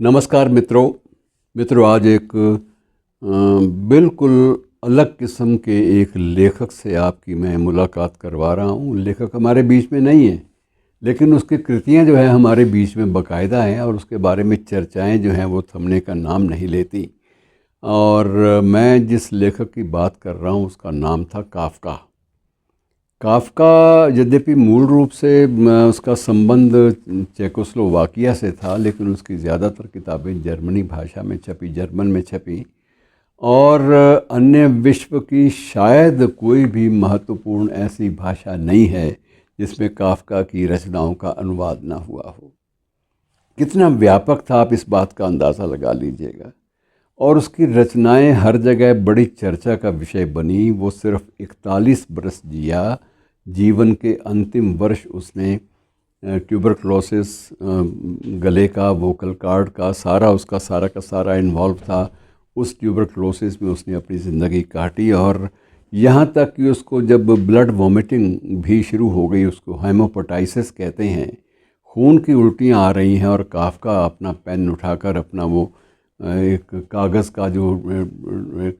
नमस्कार मित्रों आज एक बिल्कुल अलग किस्म के एक लेखक से आपकी मैं मुलाकात करवा रहा हूँ। लेखक हमारे बीच में नहीं है, लेकिन उसकी कृतियाँ जो है हमारे बीच में बाकायदा हैं और उसके बारे में चर्चाएं जो हैं वो थमने का नाम नहीं लेती। और मैं जिस लेखक की बात कर रहा हूँ उसका नाम था काफका। काफका यद्यपि मूल रूप से उसका संबंध चेकोस्लोवाकिया से था, लेकिन उसकी ज़्यादातर किताबें जर्मनी भाषा में छपी, जर्मन में छपी। और अन्य विश्व की शायद कोई भी महत्वपूर्ण ऐसी भाषा नहीं है जिसमें काफका की रचनाओं का अनुवाद ना हुआ हो। कितना व्यापक था आप इस बात का अंदाज़ा लगा लीजिएगा। और उसकी रचनाएं हर जगह बड़ी चर्चा का विषय बनी। वो सिर्फ 41 बरस जिया। जीवन के अंतिम वर्ष उसने ट्यूबरक्लोसिस, गले का, वोकल कार्ड का सारा का सारा इन्वॉल्व था। उस ट्यूबरक्लोसिस में उसने अपनी ज़िंदगी काटी और यहाँ तक कि उसको जब ब्लड वॉमिटिंग भी शुरू हो गई, उसको हेमोपोटाइसिस कहते हैं, खून की उल्टियाँ आ रही हैं, और काफका अपना पेन उठाकर अपना वो एक कागज़ का जो एक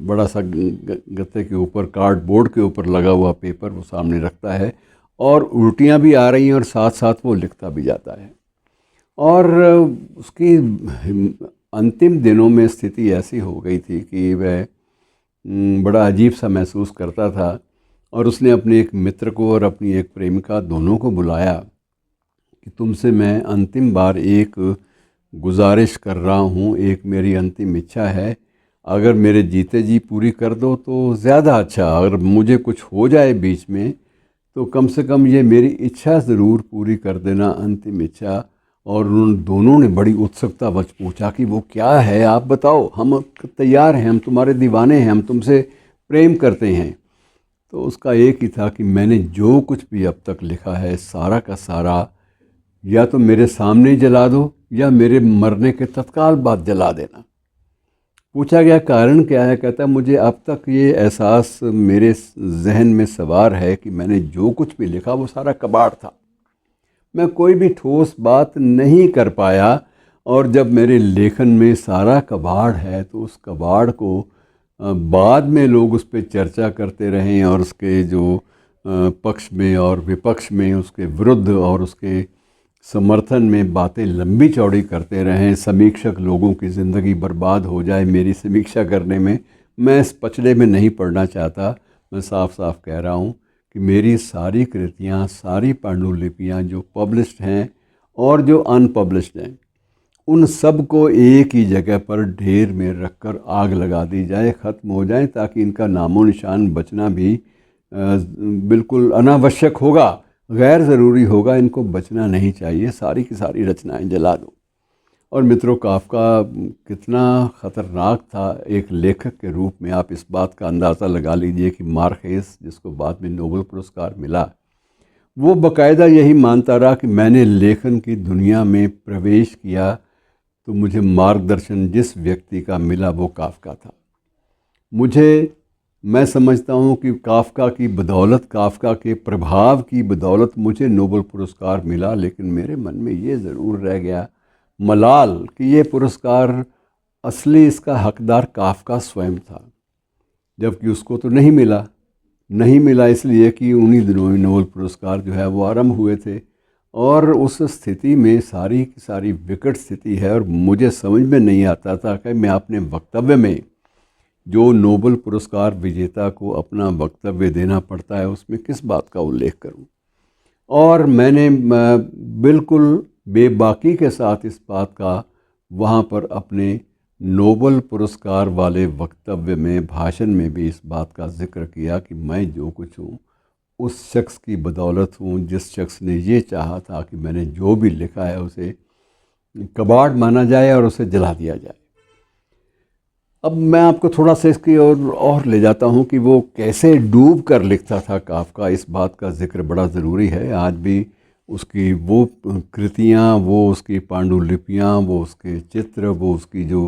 बड़ा सा गत्ते के ऊपर, कार्डबोर्ड के ऊपर लगा हुआ पेपर वो सामने रखता है, और उल्टियाँ भी आ रही हैं और साथ साथ वो लिखता भी जाता है। और उसकी अंतिम दिनों में स्थिति ऐसी हो गई थी कि वह बड़ा अजीब सा महसूस करता था, और उसने अपने एक मित्र को और अपनी एक प्रेमिका दोनों को बुलाया कि तुमसे मैं अंतिम बार एक गुजारिश कर रहा हूँ, एक मेरी अंतिम इच्छा है। अगर मेरे जीते जी पूरी कर दो तो ज़्यादा अच्छा, अगर मुझे कुछ हो जाए बीच में तो कम से कम ये मेरी इच्छा ज़रूर पूरी कर देना, अंतिम इच्छा। और उन दोनों ने बड़ी उत्सुकता बच पूछा कि वो क्या है, आप बताओ, हम तैयार हैं, हम तुम्हारे दीवाने हैं, हम तुमसे प्रेम करते हैं। तो उसका एक ही था कि मैंने जो कुछ भी अब तक लिखा है सारा का सारा या तो मेरे सामने ही जला दो या मेरे मरने के तत्काल बाद जला देना। पूछा गया कारण क्या है, कहता मुझे अब तक ये एहसास मेरे जहन में सवार है कि मैंने जो कुछ भी लिखा वो सारा कबाड़ था, मैं कोई भी ठोस बात नहीं कर पाया। और जब मेरे लेखन में सारा कबाड़ है तो उस कबाड़ को बाद में लोग उस पर चर्चा करते रहें और उसके जो पक्ष में और विपक्ष में, उसके विरुद्ध और उसके समर्थन में बातें लंबी चौड़ी करते रहें, समीक्षक लोगों की ज़िंदगी बर्बाद हो जाए मेरी समीक्षा करने में, मैं इस पचड़े में नहीं पड़ना चाहता। मैं साफ साफ कह रहा हूँ कि मेरी सारी कृतियाँ, सारी पांडुलिपियाँ जो पब्लिश्ड हैं और जो अनपब्लिश्ड हैं, उन सब को एक ही जगह पर ढेर में रखकर आग लगा दी जाए, ख़त्म हो जाए, ताकि इनका नामो निशान बचना भी बिल्कुल अनावश्यक होगा, गैर ज़रूरी होगा, इनको बचना नहीं चाहिए, सारी की सारी रचनाएं जला दो। और मित्रों, काफका कितना ख़तरनाक था एक लेखक के रूप में, आप इस बात का अंदाज़ा लगा लीजिए कि मार्केस, जिसको बाद में नोबेल पुरस्कार मिला, वो बाकायदा यही मानता रहा कि मैंने लेखन की दुनिया में प्रवेश किया तो मुझे मार्गदर्शन जिस व्यक्ति का मिला वो काफका था। मैं समझता हूँ कि काफका की बदौलत, काफका के प्रभाव की बदौलत मुझे नोबेल पुरस्कार मिला, लेकिन मेरे मन में ये ज़रूर रह गया मलाल कि ये पुरस्कार असली इसका हकदार काफका स्वयं था, जबकि उसको तो नहीं मिला। नहीं मिला इसलिए कि उन्हीं दिनों में नोबेल पुरस्कार जो है वो आरंभ हुए थे, और उस स्थिति में सारी की सारी विकट स्थिति है। और मुझे समझ में नहीं आता था कि मैं अपने वक्तव्य में, जो नोबेल पुरस्कार विजेता को अपना वक्तव्य देना पड़ता है, उसमें किस बात का उल्लेख करूं। और मैंने बिल्कुल बेबाकी के साथ इस बात का वहाँ पर अपने नोबेल पुरस्कार वाले वक्तव्य में, भाषण में भी इस बात का जिक्र किया कि मैं जो कुछ हूँ उस शख्स की बदौलत हूँ, जिस शख्स ने ये चाहा था कि मैंने जो भी लिखा है उसे कबाड़ माना जाए और उसे जला दिया जाए। अब मैं आपको थोड़ा सा इसकी और ले जाता हूँ कि वो कैसे डूब कर लिखता था काफका। इस बात का जिक्र बड़ा ज़रूरी है। आज भी उसकी वो कृतियाँ, वो उसकी पांडुलिपियाँ, वो उसके चित्र, वो उसकी जो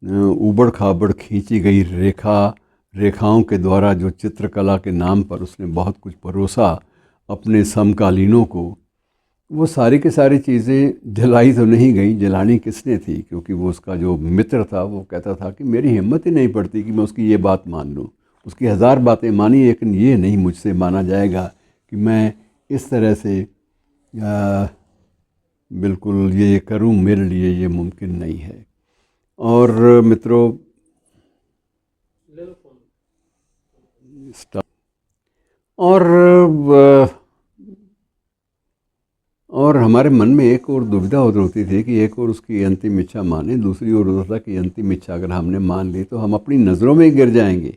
ऊबड़ खाबड़ खींची गई रेखाओं के द्वारा जो चित्रकला के नाम पर उसने बहुत कुछ परोसा अपने समकालीनों को, वो सारी की सारी चीज़ें जलाई तो नहीं गई, जलानी किसने थी, क्योंकि वो उसका जो मित्र था वो कहता था कि मेरी हिम्मत ही नहीं पड़ती कि मैं उसकी ये बात मान लूँ। उसकी हज़ार बातें मानी, लेकिन ये नहीं मुझसे माना जाएगा कि मैं इस तरह से बिल्कुल ये करूं, मेरे लिए ये मुमकिन नहीं है। और मित्रों, और और हमारे मन में एक और दुविधा उधर होती थी कि एक और उसकी अंतिम इच्छा माने, दूसरी ओर होता था कि अंतिम इच्छा अगर हमने मान ली तो हम अपनी नज़रों में ही गिर जाएंगे,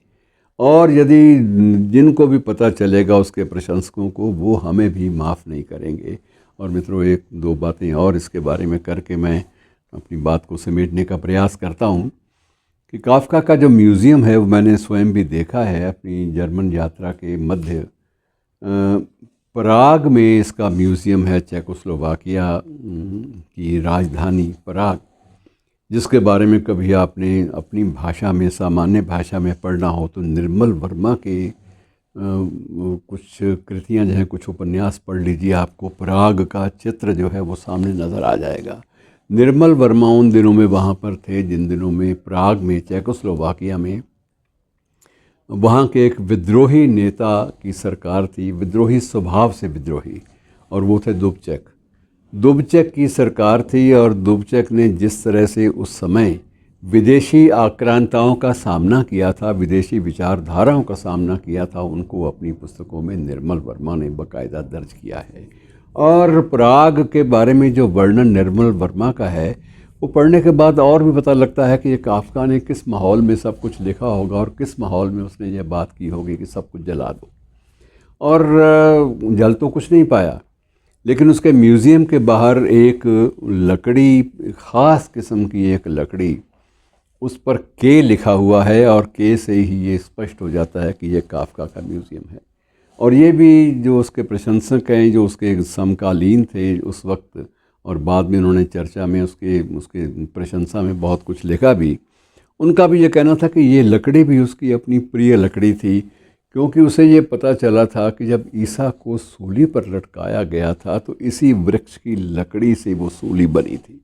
और यदि जिनको भी पता चलेगा उसके प्रशंसकों को, वो हमें भी माफ़ नहीं करेंगे। और मित्रों, एक दो बातें और इसके बारे में करके मैं अपनी बात को समेटने का प्रयास करता हूँ कि काफ़का का जो म्यूज़ियम है वो मैंने स्वयं भी देखा है अपनी जर्मन यात्रा के मध्य। पराग में इसका म्यूज़ियम है, चेकोस्लोवाकिया की राजधानी पराग, जिसके बारे में कभी आपने अपनी भाषा में, सामान्य भाषा में पढ़ना हो तो निर्मल वर्मा के कुछ कृतियां जो हैं, कुछ उपन्यास पढ़ लीजिए, आपको पराग का चित्र जो है वो सामने नज़र आ जाएगा। निर्मल वर्मा उन दिनों में वहाँ पर थे जिन दिनों में पराग में, चेकोस्लोवाकिया में, वहाँ के एक विद्रोही नेता की सरकार थी, विद्रोही स्वभाव से विद्रोही, और वो थे दुबचेक। दुबचेक की सरकार थी, और दुबचेक ने जिस तरह से उस समय विदेशी आक्रांताओं का सामना किया था, विदेशी विचारधाराओं का सामना किया था, उनको अपनी पुस्तकों में निर्मल वर्मा ने बाकायदा दर्ज किया है। और पराग के बारे में जो वर्णन निर्मल वर्मा का है, वो पढ़ने के बाद और भी पता लगता है कि ये काफ़का ने किस माहौल में सब कुछ लिखा होगा और किस माहौल में उसने ये बात की होगी कि सब कुछ जला दो। और जल तो कुछ नहीं पाया, लेकिन उसके म्यूज़ियम के बाहर एक लकड़ी, ख़ास किस्म की एक लकड़ी, उस पर के लिखा हुआ है, और के से ही ये स्पष्ट हो जाता है कि ये काफ़का का म्यूज़ियम है। और ये भी जो उसके प्रशंसक हैं, जो उसके समकालीन थे उस वक्त, और बाद में उन्होंने चर्चा में उसके उसके प्रशंसा में बहुत कुछ लिखा भी, उनका भी ये कहना था कि ये लकड़ी भी उसकी अपनी प्रिय लकड़ी थी, क्योंकि उसे ये पता चला था कि जब ईसा को सूली पर लटकाया गया था तो इसी वृक्ष की लकड़ी से वो सूली बनी थी।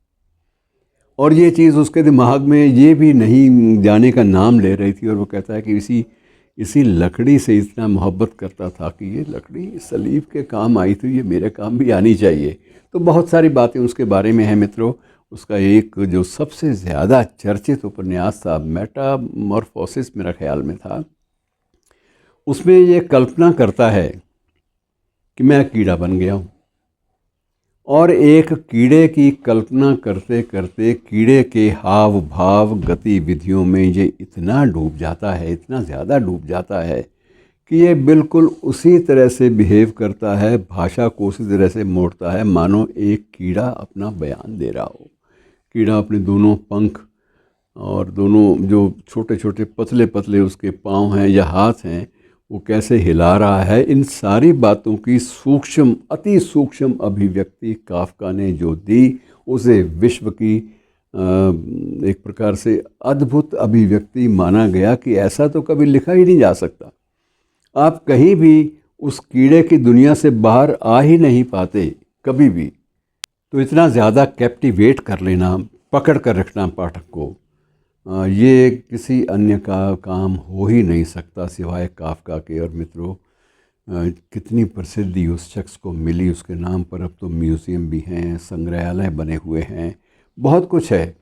और ये चीज़ उसके दिमाग में ये भी नहीं जाने का नाम ले रही थी, और वो कहता है कि इसी लकड़ी से इतना मोहब्बत करता था कि ये लकड़ी सलीब के काम आई तो ये मेरे काम भी आनी चाहिए। तो बहुत सारी बातें उसके बारे में हैं मित्रों। उसका एक जो सबसे ज़्यादा चर्चित उपन्यास था, मेटामॉर्फोसिस मेरा ख्याल में था, उसमें ये कल्पना करता है कि मैं कीड़ा बन गया हूँ, और एक कीड़े की कल्पना करते करते कीड़े के हाव भाव गतिविधियों में ये इतना डूब जाता है, इतना ज़्यादा डूब जाता है कि ये बिल्कुल उसी तरह से बिहेव करता है, भाषा को उसी तरह से मोड़ता है मानो एक कीड़ा अपना बयान दे रहा हो। कीड़ा अपने दोनों पंख और दोनों जो छोटे छोटे पतले पतले उसके पाँव हैं या हाथ हैं, वो कैसे हिला रहा है, इन सारी बातों की सूक्ष्म, अति सूक्ष्म अभिव्यक्ति काफ़का ने जो दी, उसे विश्व की एक प्रकार से अद्भुत अभिव्यक्ति माना गया कि ऐसा तो कभी लिखा ही नहीं जा सकता। आप कहीं भी उस कीड़े की दुनिया से बाहर आ ही नहीं पाते कभी भी। तो इतना ज़्यादा कैप्टिवेट कर लेना, पकड़ कर रखना पाठक को, ये किसी अन्य का काम हो ही नहीं सकता सिवाय काफ़का के। और मित्रों, कितनी प्रसिद्धि उस शख्स को मिली, उसके नाम पर अब तो म्यूज़ियम भी हैं, संग्रहालय बने हुए हैं, बहुत कुछ है।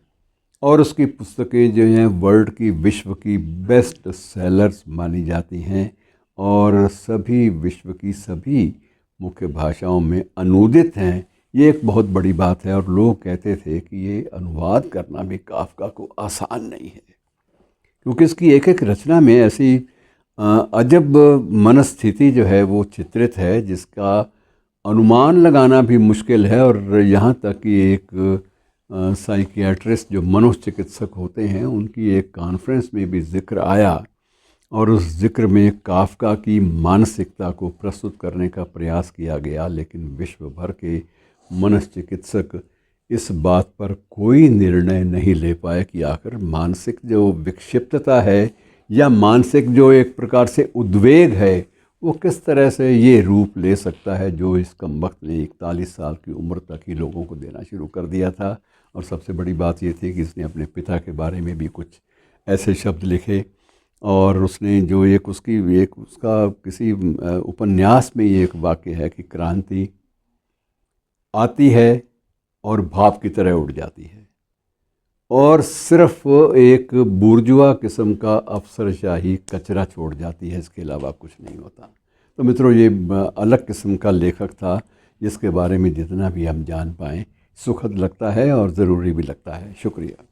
और उसकी पुस्तकें जो हैं वर्ल्ड की, विश्व की बेस्ट सेलर्स मानी जाती हैं, और सभी विश्व की सभी मुख्य भाषाओं में अनुदित हैं। ये एक बहुत बड़ी बात है, और लोग कहते थे कि ये अनुवाद करना भी काफ़का को आसान नहीं है, क्योंकि इसकी एक एक रचना में ऐसी अजब मनस्थिति जो है वो चित्रित है, जिसका अनुमान लगाना भी मुश्किल है। और यहाँ तक कि एक साइकियाट्रिस्ट जो मनोचिकित्सक होते हैं, उनकी एक कॉन्फ्रेंस में भी जिक्र आया, और उस जिक्र में काफ़का की मानसिकता को प्रस्तुत करने का प्रयास किया गया, लेकिन विश्व भर के मनश्चिकित्सक इस बात पर कोई निर्णय नहीं ले पाए कि आखिर मानसिक जो विक्षिप्तता है, या मानसिक जो एक प्रकार से उद्वेग है, वो किस तरह से ये रूप ले सकता है जो इस कमबख्त ने 41 साल की उम्र तक ही लोगों को देना शुरू कर दिया था। और सबसे बड़ी बात ये थी कि इसने अपने पिता के बारे में भी कुछ ऐसे शब्द लिखे, और उसने जो एक उसका किसी उपन्यास में ये एक वाक्य है कि क्रांति आती है और भाप की तरह उड़ जाती है, और सिर्फ एक बुर्जुआ किस्म का अफसरशाही कचरा छोड़ जाती है, इसके अलावा कुछ नहीं होता। तो मित्रों, ये अलग किस्म का लेखक था जिसके बारे में जितना भी हम जान पाएँ सुखद लगता है और ज़रूरी भी लगता है। शुक्रिया।